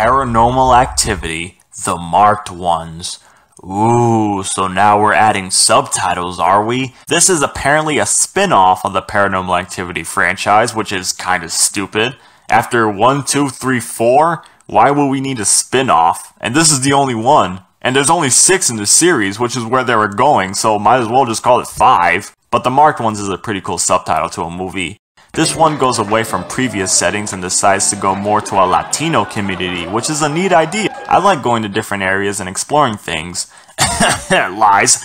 Paranormal Activity, The Marked Ones. Ooh, so now we're adding subtitles, are we? This is apparently a spin-off of the Paranormal Activity franchise, which is kind of stupid. After 1, 2, 3, 4, why would we need a spin-off? And this is the only one. And there's only 6 in the series, which is where they were going, so might as well just call it 5. But The Marked Ones is a pretty cool subtitle to a movie. This one goes away from previous settings and decides to go more to a Latino community, which is a neat idea. I like going to different areas and exploring things. Lies.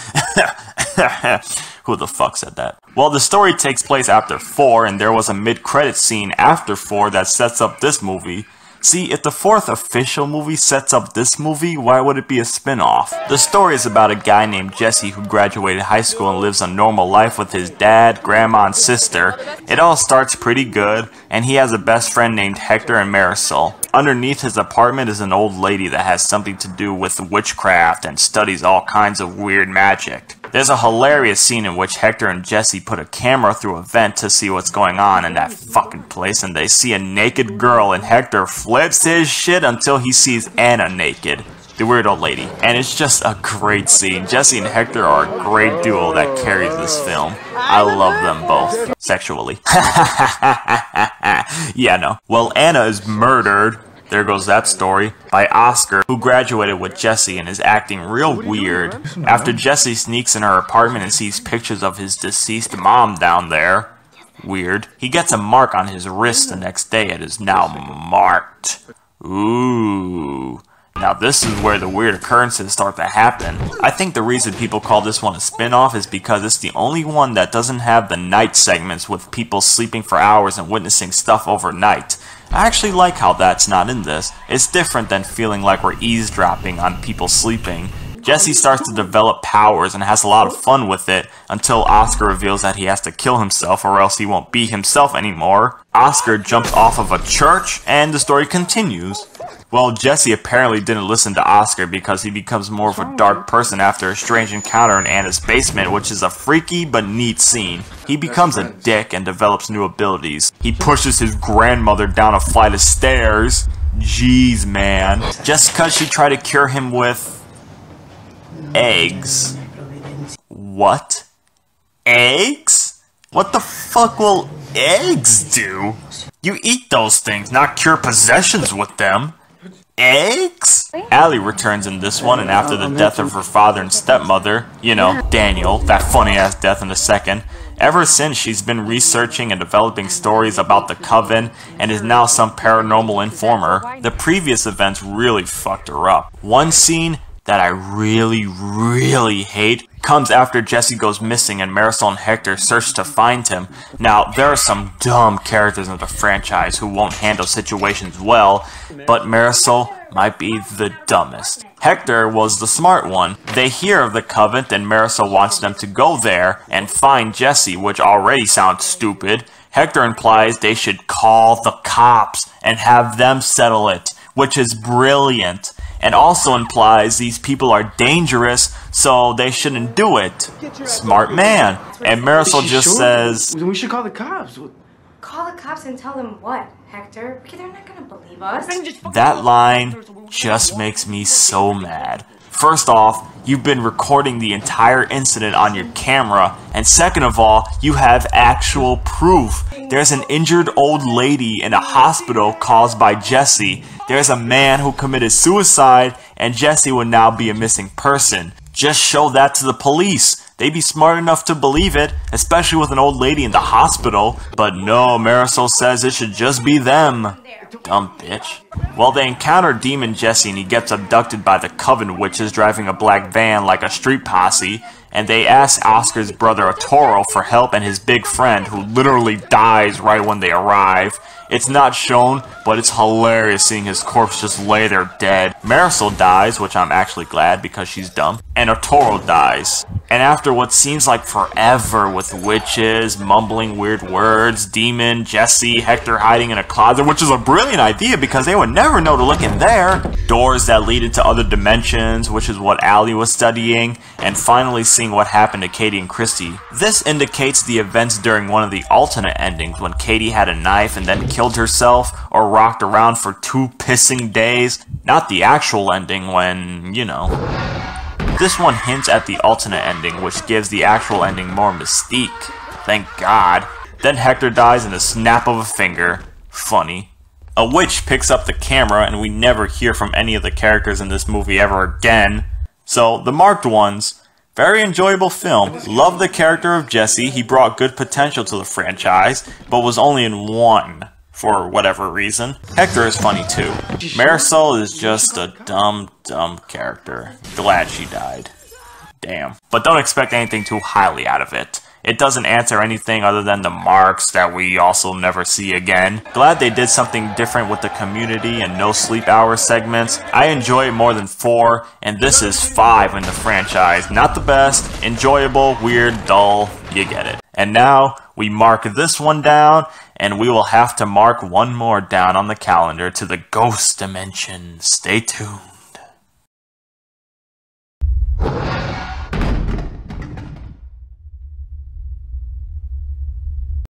Who the fuck said that? Well, the story takes place after 4, and there was a mid-credit scene after 4 that sets up this movie. See, if the 4th official movie sets up this movie, why would it be a spin-off? The story is about a guy named Jesse who graduated high school and lives a normal life with his dad, grandma, and sister. It all starts pretty good, and he has a best friend named Hector and Marisol. Underneath his apartment is an old lady that has something to do with witchcraft and studies all kinds of weird magic. There's a hilarious scene in which Hector and Jesse put a camera through a vent to see what's going on in that fucking place, and they see a naked girl, and Hector flips his shit until he sees Anna naked, the weird old lady. And it's just a great scene. Jesse and Hector are a great duo that carries this film. I love them both. Sexually. Yeah, no. Well, Anna is murdered. There goes that story, by Oscar, who graduated with Jesse and is acting real weird. After Jesse sneaks in her apartment and sees pictures of his deceased mom down there, weird, he gets a mark on his wrist the next day. It is now marked. Ooh. Now this is where the weird occurrences start to happen. I think the reason people call this one a spin-off is because it's the only one that doesn't have the night segments with people sleeping for hours and witnessing stuff overnight. I actually like how that's not in this. It's different than feeling like we're eavesdropping on people sleeping. Jesse starts to develop powers and has a lot of fun with it until Oscar reveals that he has to kill himself or else he won't be himself anymore. Oscar jumps off of a church and the story continues. Well, Jesse apparently didn't listen to Oscar because he becomes more of a dark person after a strange encounter in Anna's basement, which is a freaky but neat scene. He becomes a dick and develops new abilities. He pushes his grandmother down a flight of stairs. Jeez, man. Just cause she tried to cure him with eggs. What? Eggs? What the fuck will eggs do? You eat those things, not cure possessions with them. Eggs? Allie returns in this one, and after the death of her father and stepmother, you know, Daniel, that funny-ass death in the second, ever since she's been researching and developing stories about the Coven and is now some paranormal informer. The previous events really fucked her up. One scene that I really hate comes after Jesse goes missing and Marisol and Hector search to find him. Now, there are some dumb characters in the franchise who won't handle situations well, but Marisol might be the dumbest. Hector was the smart one. They hear of the Coven and Marisol wants them to go there and find Jesse, which already sounds stupid. Hector implies they should call the cops and have them settle it, which is brilliant. And also implies these people are dangerous, so they shouldn't do it. Smart man. And Marisol just says, we should call the cops. Call the cops and tell them what, Hector? Because they're not gonna believe us. That line just makes me so mad. First off, you've been recording the entire incident on your camera, and second of all, you have actual proof. There's an injured old lady in a hospital caused by Jesse. There's a man who committed suicide, and Jesse would now be a missing person. Just show that to the police. They'd be smart enough to believe it, especially with an old lady in the hospital. But no, Marisol says it should just be them. Dumb bitch. Well, they encounter Demon Jesse and he gets abducted by the Coven witches driving a black van like a street posse, and they ask Oscar's brother Arturo for help and his big friend, who literally dies right when they arrive. It's not shown, but it's hilarious seeing his corpse just lay there dead. Marisol dies, which I'm actually glad because she's dumb, and Arturo dies. And after what seems like forever with witches, mumbling weird words, Demon, Jesse, Hector hiding in a closet, which is a brilliant idea because they would never know to look in there, doors that lead into other dimensions, which is what Allie was studying, and finally seeing seeing what happened to Katie and Christy. This indicates the events during one of the alternate endings when Katie had a knife and then killed herself or rocked around for 2 pissing days. Not the actual ending when, you know. This one hints at the alternate ending, which gives the actual ending more mystique. Thank God. Then Hector dies in a snap of a finger. Funny. A witch picks up the camera and we never hear from any of the characters in this movie ever again. So, The Marked Ones, very enjoyable film. Love the character of Jesse, he brought good potential to the franchise, but was only in 1, for whatever reason. Hector is funny too. Marisol is just a dumb character. Glad she died. Damn. But don't expect anything too highly out of it. It doesn't answer anything other than the marks that we also never see again. Glad they did something different with the community and no sleep hour segments. I enjoy it more than 4, and this is 5 in the franchise. Not the best, enjoyable, weird, dull, you get it. And now, we mark this one down, and we will have to mark one more down on the calendar to the ghost dimension. Stay tuned.